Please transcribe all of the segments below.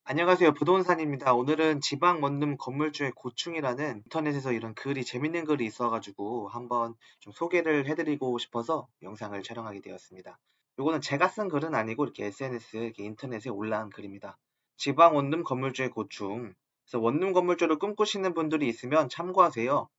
안녕하세요. 부동산입니다. 오늘은 지방 원룸 건물주의 고충이라는 인터넷에서 이런 글이 재밌는 글이 있어가지고 한번 좀 소개를 해드리고 싶어서 영상을 촬영하게 되었습니다. 요거는 제가 쓴 글은 아니고 이렇게 SNS, 이렇게 인터넷에 올라온 글입니다. 지방 원룸 건물주의 고충. 그래서 원룸 건물주를 꿈꾸시는 분들이 있으면 참고하세요.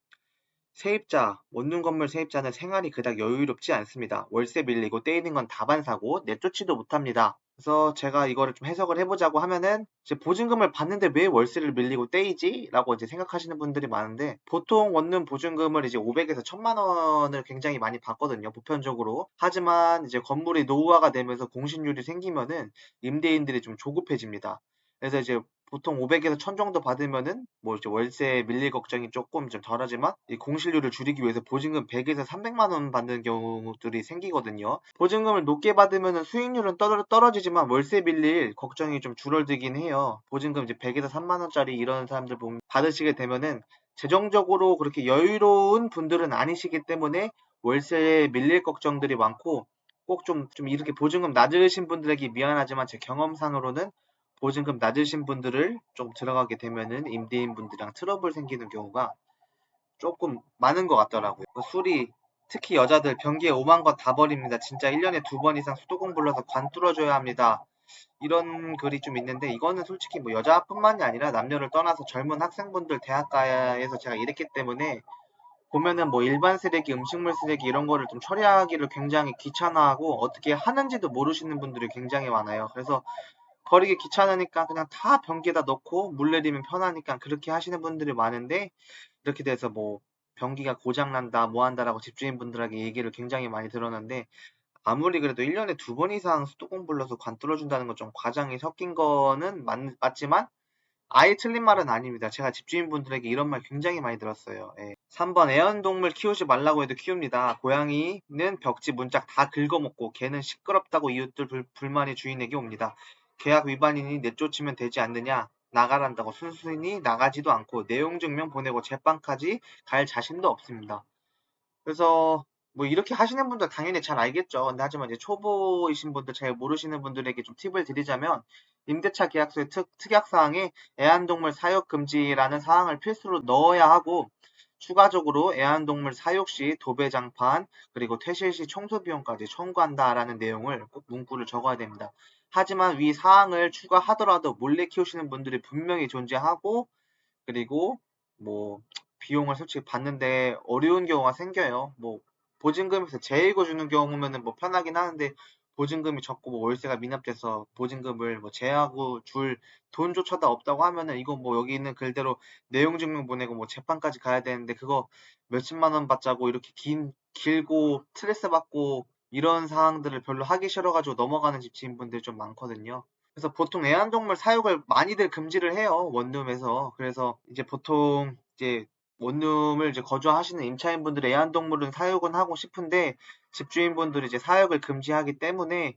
세입자, 원룸 건물 세입자는 생활이 그닥 여유롭지 않습니다. 월세 밀리고 떼이는 건 다반사고 내쫓지도 못합니다. 그래서 제가 이거를 좀 해석을 해보자고 하면은 이제 보증금을 받는데 왜 월세를 밀리고 떼이지? 라고 이제 생각하시는 분들이 많은데 보통 원룸 보증금을 이제 500에서 1000만 원을 굉장히 많이 받거든요. 보편적으로. 하지만 이제 건물이 노후화가 되면서 공실률이 생기면은 임대인들이 좀 조급해집니다. 그래서 이제 보통 500에서 1000 정도 받으면은 뭐 이제 월세 밀릴 걱정이 조금 좀 덜하지만 이 공실률을 줄이기 위해서 보증금 100에서 300만 원 받는 경우들이 생기거든요. 보증금을 높게 받으면은 수익률은 떨어지지만 월세 밀릴 걱정이 좀 줄어들긴 해요. 보증금 이제 100에서 3만 원짜리 이런 사람들 보면 받으시게 되면은 재정적으로 그렇게 여유로운 분들은 아니시기 때문에 월세에 밀릴 걱정들이 많고 꼭 좀 이렇게 보증금 낮으신 분들에게 미안하지만 제 경험상으로는 보증금 낮으신 분들을 좀 들어가게 되면은 임대인분들이랑 트러블 생기는 경우가 조금 많은 것 같더라고요. 그 술이 특히 여자들 변기에 오만 거 다 버립니다. 진짜 1년에 2번 이상 수도공 불러서 관 뚫어줘야 합니다. 이런 글이 좀 있는데 이거는 솔직히 뭐 여자뿐만이 아니라 남녀를 떠나서 젊은 학생분들 대학가에서 제가 일했기 때문에 보면은 뭐 일반 쓰레기, 음식물 쓰레기 이런 거를 좀 처리하기를 굉장히 귀찮아하고 어떻게 하는지도 모르시는 분들이 굉장히 많아요. 그래서 버리기 귀찮으니까 그냥 다 변기에다 넣고 물 내리면 편하니까 그렇게 하시는 분들이 많은데 이렇게 돼서 뭐 변기가 고장 난다, 뭐 한다라고 집주인분들에게 얘기를 굉장히 많이 들었는데 아무리 그래도 1년에 2번 이상 수도공 불러서 관 뚫어준다는 건 좀 과장이 섞인 거는 맞지만 아예 틀린 말은 아닙니다. 제가 집주인분들에게 이런 말 굉장히 많이 들었어요. 예. 3번 애완동물 키우지 말라고 해도 키웁니다. 고양이는 벽지 문짝 다 긁어먹고 개는 시끄럽다고 이웃들 불만이 주인에게 옵니다. 계약 위반이니 내쫓으면 되지 않느냐? 나가란다고 순순히 나가지도 않고 내용 증명 보내고 재판까지 갈 자신도 없습니다. 그래서 뭐 이렇게 하시는 분들 당연히 잘 알겠죠. 근데 하지만 이제 초보이신 분들 잘 모르시는 분들에게 좀 팁을 드리자면 임대차 계약서의 특약사항에 애완동물 사육 금지라는 사항을 필수로 넣어야 하고 추가적으로 애완동물 사육 시 도배장판 그리고 퇴실 시 청소 비용까지 청구한다라는 내용을 꼭 문구를 적어야 됩니다. 하지만 위 사항을 추가하더라도 몰래 키우시는 분들이 분명히 존재하고 그리고 뭐 비용을 솔직히 받는데 어려운 경우가 생겨요. 뭐 보증금에서 재이고 주는 경우면은 뭐 편하긴 하는데 보증금이 적고 뭐 월세가 미납돼서 보증금을 뭐 제하고 줄 돈조차도 없다고 하면은 이거 뭐 여기 있는 글대로 내용 증명 보내고 뭐 재판까지 가야 되는데 그거 몇십만 원 받자고 이렇게 길고 스트레스 받고 이런 상황들을 별로 하기 싫어가지고 넘어가는 집주인분들 좀 많거든요. 그래서 보통 애완동물 사육을 많이들 금지를 해요. 원룸에서. 그래서 이제 보통 이제 원룸을 이제 거주하시는 임차인분들이 애완동물은 사육은 하고 싶은데 집주인분들이 이제 사육을 금지하기 때문에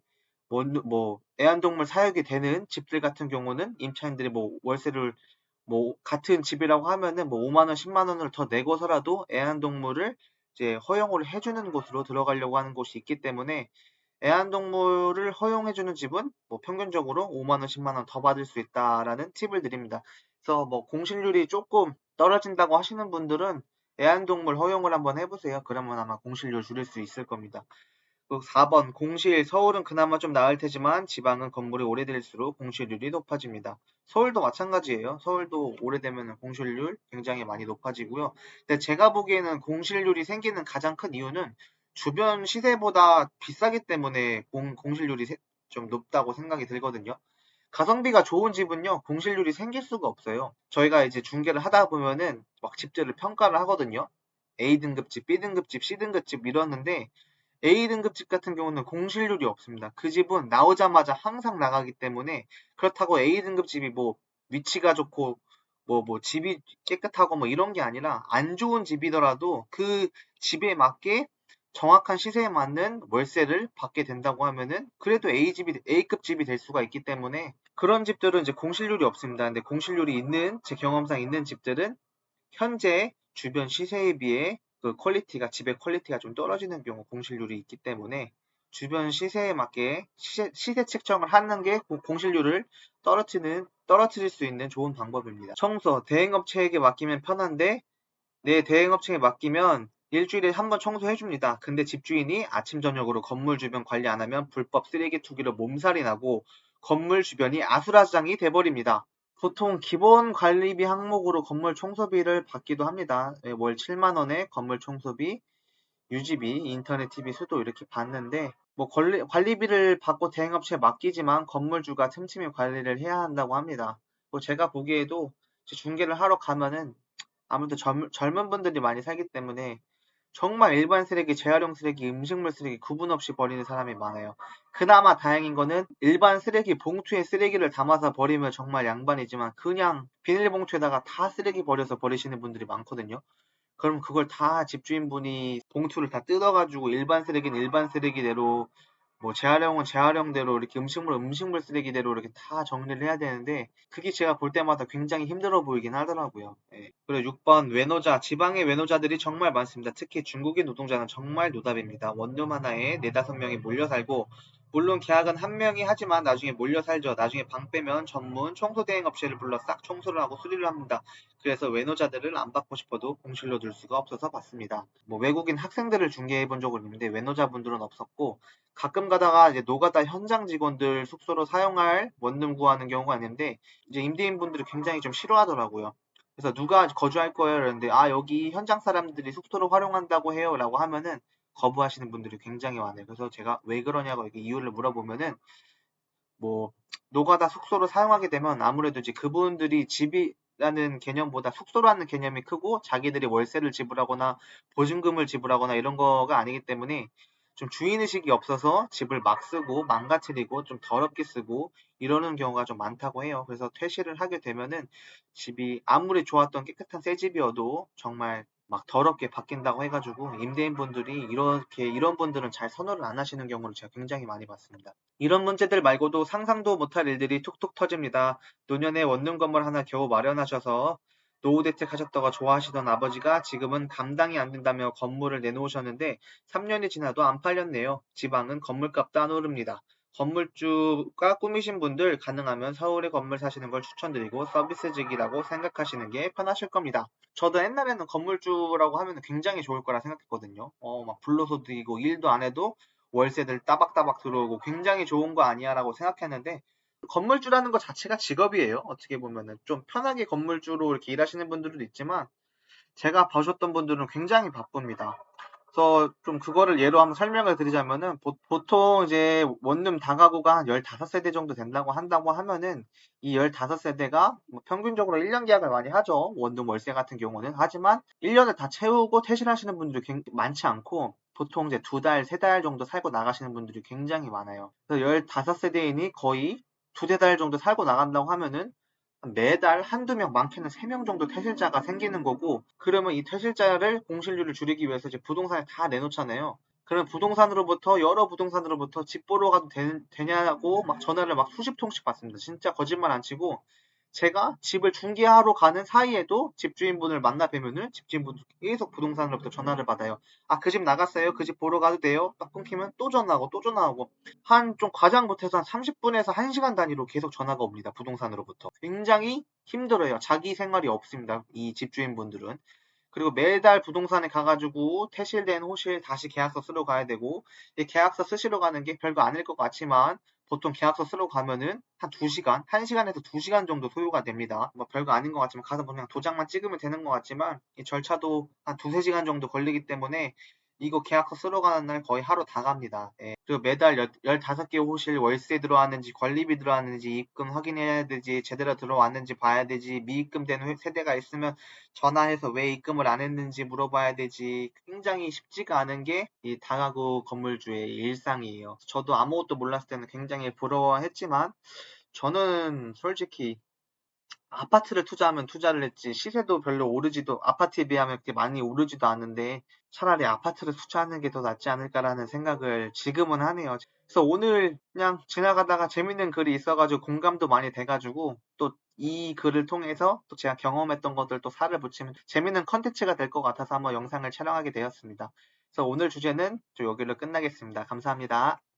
원룸 뭐 애완동물 사육이 되는 집들 같은 경우는 임차인들이 뭐 월세를 뭐 같은 집이라고 하면은 뭐 5만 원, 10만 원을 더 내고서라도 애완동물을 이제 허용을 해주는 곳으로 들어가려고 하는 곳이 있기 때문에 애완동물을 허용해주는 집은 뭐 평균적으로 5만 원, 10만 원 더 받을 수 있다라는 팁을 드립니다. 그래서 뭐 공실률이 조금 떨어진다고 하시는 분들은 애완동물 허용을 한번 해보세요. 그러면 아마 공실률 줄일 수 있을 겁니다. 그 4번 공실 서울은 그나마 좀 나을 테지만 지방은 건물이 오래될수록 공실률이 높아집니다. 서울도 마찬가지예요. 서울도 오래되면 공실률 굉장히 많이 높아지고요. 근데 제가 보기에는 공실률이 생기는 가장 큰 이유는 주변 시세보다 비싸기 때문에 공실률이 좀 높다고 생각이 들거든요. 가성비가 좋은 집은요, 공실률이 생길 수가 없어요. 저희가 이제 중개를 하다 보면은 막 집들을 평가를 하거든요. A등급집, B등급집, C등급집 이러는데 A등급 집 같은 경우는 공실률이 없습니다. 그 집은 나오자마자 항상 나가기 때문에 그렇다고 A등급 집이 뭐 위치가 좋고 뭐 집이 깨끗하고 뭐 이런 게 아니라 안 좋은 집이더라도 그 집에 맞게 정확한 시세에 맞는 월세를 받게 된다고 하면은 그래도 A급 집이 될 수가 있기 때문에 그런 집들은 이제 공실률이 없습니다. 근데 공실률이 있는 제 경험상 있는 집들은 현재 주변 시세에 비해 그 퀄리티가 집의 퀄리티가 좀 떨어지는 경우 공실률이 있기 때문에 주변 시세에 맞게 시세 측정을 하는 게 공실률을 떨어뜨릴 수 있는 좋은 방법입니다. 청소, 대행업체에게 맡기면 편한데 내 대행업체에 맡기면 일주일에 한 번 청소해줍니다. 근데 집주인이 아침 저녁으로 건물 주변 관리 안 하면 불법 쓰레기 투기로 몸살이 나고 건물 주변이 아수라장이 돼버립니다. 보통 기본 관리비 항목으로 건물 청소비를 받기도 합니다. 월 7만 원에 건물 청소비, 유지비, 인터넷, TV, 수도 이렇게 받는데 뭐 관리비를 받고 대행업체에 맡기지만 건물주가 틈틈이 관리를 해야 한다고 합니다. 뭐 제가 보기에도 중개를 하러 가면은 아무래도 젊은 분들이 많이 살기 때문에 정말 일반 쓰레기, 재활용 쓰레기, 음식물 쓰레기 구분 없이 버리는 사람이 많아요. 그나마 다행인 거는 일반 쓰레기 봉투에 쓰레기를 담아서 버리면 정말 양반이지만 그냥 비닐봉투에다가 다 쓰레기 버려서 버리시는 분들이 많거든요. 그럼 그걸 다 집주인분이 봉투를 다 뜯어가지고 일반 쓰레기는 일반 쓰레기대로 뭐 재활용은 재활용대로 이렇게 음식물은 음식물 쓰레기대로 이렇게 다 정리를 해야 되는데 그게 제가 볼 때마다 굉장히 힘들어 보이긴 하더라고요. 예. 그리고 6번 외노자, 지방의 외노자들이 정말 많습니다. 특히 중국인 노동자는 정말 노답입니다. 원룸 하나에 4~5명이 몰려 살고 물론 계약은 한 명이 하지만 나중에 몰려 살죠. 나중에 방 빼면 전문 청소 대행 업체를 불러 싹 청소를 하고 수리를 합니다. 그래서 외노자들을 안 받고 싶어도 공실로 둘 수가 없어서 받습니다. 뭐 외국인 학생들을 중개해 본 적은 있는데 외노자분들은 없었고 가끔 가다가 이제 노가다 현장 직원들 숙소로 사용할 원룸 구하는 경우가 있는데 이제 임대인분들이 굉장히 좀 싫어하더라고요. 그래서 누가 거주할 거예요? 이러는데 아 여기 현장 사람들이 숙소로 활용한다고 해요 라고 하면은 거부하시는 분들이 굉장히 많아요. 그래서 제가 왜 그러냐고 이렇게 이유를 물어보면은 뭐 노가다 숙소로 사용하게 되면 아무래도 이제 그분들이 집이라는 개념보다 숙소라는 개념이 크고 자기들이 월세를 지불하거나 보증금을 지불하거나 이런 거가 아니기 때문에 좀 주인의식이 없어서 집을 막 쓰고 망가뜨리고 좀 더럽게 쓰고 이러는 경우가 좀 많다고 해요. 그래서 퇴실을 하게 되면은 집이 아무리 좋았던 깨끗한 새 집이어도 정말 막 더럽게 바뀐다고 해가지고 임대인분들이 이런 분들은 잘 선호를 안 하시는 경우를 제가 굉장히 많이 봤습니다. 이런 문제들 말고도 상상도 못할 일들이 툭툭 터집니다. 노년에 원룸 건물 하나 겨우 마련하셔서 노후대책 하셨다가 좋아하시던 아버지가 지금은 감당이 안 된다며 건물을 내놓으셨는데 3년이 지나도 안 팔렸네요. 지방은 건물값도 안 오릅니다. 건물주가 꾸미신 분들 가능하면 서울에 건물 사시는 걸 추천드리고 서비스직이라고 생각하시는 게 편하실 겁니다. 저도 옛날에는 건물주라고 하면 굉장히 좋을 거라 생각했거든요. 막 불로소득이고 일도 안 해도 월세들 따박따박 들어오고 굉장히 좋은 거 아니야라고 생각했는데 건물주라는 것 자체가 직업이에요. 어떻게 보면은 좀 편하게 건물주로 이렇게 일하시는 분들도 있지만 제가 봐줬던 분들은 굉장히 바쁩니다. 그래서 좀 그거를 예로 한번 설명을 드리자면은 보통 이제 원룸 다가구가 한 15세대 정도 된다고 하면은 이 15세대가 뭐 평균적으로 1년 계약을 많이 하죠. 원룸 월세 같은 경우는. 하지만 1년을 다 채우고 퇴실하시는 분들이 많지 않고 보통 이제 2달, 3달 정도 살고 나가시는 분들이 굉장히 많아요. 그래서 15세대인이 거의 2~3달 정도 살고 나간다고 하면은 매달 한두 명, 많게는 3명 정도 퇴실자가 생기는 거고, 그러면 이 퇴실자를 공실률을 줄이기 위해서 이제 부동산에 다 내놓잖아요. 그럼 여러 부동산으로부터 집 보러 가도 되냐고 막 전화를 막 수십 통씩 받습니다. 진짜 거짓말 안 치고, 제가 집을 중개하러 가는 사이에도 집주인분을 만나 뵈면은 집주인분 계속 부동산으로부터 전화를 받아요. 아, 그 집 나갔어요? 그 집 보러 가도 돼요? 딱 끊기면 또 전화하고 또 전화하고 한 좀 과장 못해서 한 30분에서 1시간 단위로 계속 전화가 옵니다. 부동산으로부터. 굉장히 힘들어요. 자기 생활이 없습니다. 이 집주인분들은. 그리고 매달 부동산에 가가지고 퇴실된 호실 다시 계약서 쓰러 가야 되고 이 계약서 쓰시러 가는 게 별거 아닐 것 같지만 보통 계약서 쓰러 가면은 한 2시간, 1시간에서 2시간 정도 소요가 됩니다. 뭐 별거 아닌 것 같지만 가서 그냥 도장만 찍으면 되는 것 같지만 이 절차도 한 2~3시간 정도 걸리기 때문에 이거 계약서 쓰러 가는 날 거의 하루 다 갑니다. 예. 그리고 매달 15개 호실 월세 들어왔는지 관리비 들어왔는지 입금 확인해야 되지 제대로 들어왔는지 봐야 되지 미입금된 세대가 있으면 전화해서 왜 입금을 안 했는지 물어봐야 되지 굉장히 쉽지가 않은 게 이 다가구 건물주의 일상이에요. 저도 아무것도 몰랐을 때는 굉장히 부러워했지만 저는 솔직히 아파트를 투자하면 투자를 했지 시세도 별로 오르지도 아파트에 비하면 그렇게 많이 오르지도 않는데 차라리 아파트를 투자하는 게 더 낫지 않을까라는 생각을 지금은 하네요. 그래서 오늘 그냥 지나가다가 재밌는 글이 있어가지고 공감도 많이 돼가지고 또 이 글을 통해서 또 제가 경험했던 것들 또 살을 붙이면 재밌는 컨텐츠가 될 것 같아서 한번 영상을 촬영하게 되었습니다. 그래서 오늘 주제는 좀 여기로 끝나겠습니다. 감사합니다.